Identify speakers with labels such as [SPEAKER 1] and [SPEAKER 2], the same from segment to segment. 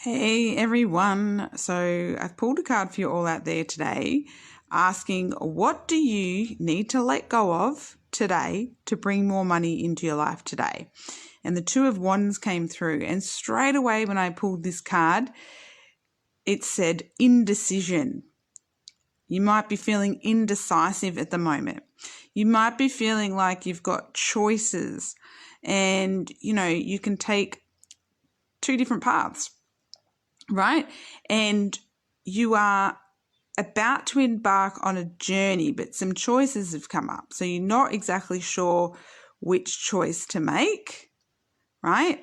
[SPEAKER 1] Hey everyone, so I've pulled a card for you all out there today asking what do you need to let go of today to bring more money into your life today. And the Two of Wands came through, and straight away when I pulled this card it said indecision. You might be feeling indecisive at the moment. You might be feeling like you've got choices and you can take two different paths. Right? And you are about to embark on a journey, but some choices have come up. So you're not exactly sure which choice to make, right?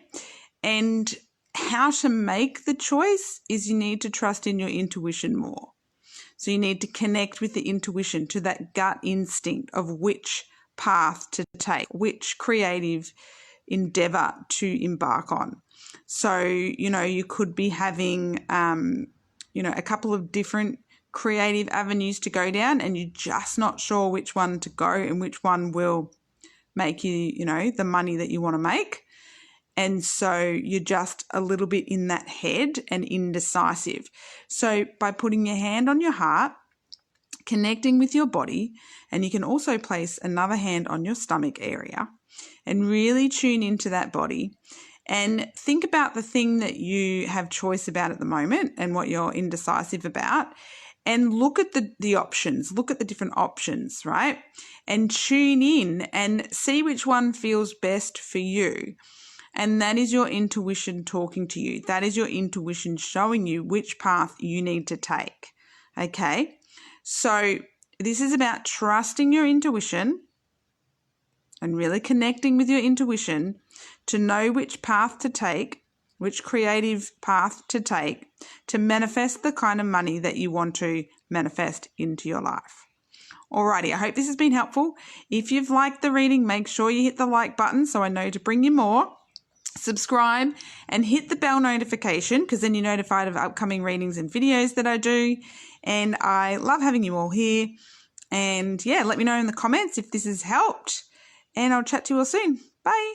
[SPEAKER 1] And how to make the choice is you need to trust in your intuition more. So you need to connect with the intuition, to that gut instinct of which path to take, which creative endeavor to embark on. So, you could be having, a couple of different creative avenues to go down, and you're just not sure which one to go and which one will make you, the money that you want to make. And so you're just a little bit in that head and indecisive. So by putting your hand on your heart, connecting with your body, and you can also place another hand on your stomach area and really tune into that body and think about the thing that you have choice about at the moment and what you're indecisive about, and look at the options, look at the different options, right? And tune in and see which one feels best for you. And that is your intuition talking to you. That is your intuition showing you which path you need to take, okay? So this is about trusting your intuition and really connecting with your intuition to know which path to take, which creative path to take to manifest the kind of money that you want to manifest into your life. Alrighty, I hope this has been helpful. If you've liked the reading, make sure you hit the like button so I know to bring you more. Subscribe and hit the bell notification, because then you're notified of upcoming readings and videos that I do. And I love having you all here. And yeah, let me know in the comments if this has helped. And I'll chat to you all soon. Bye.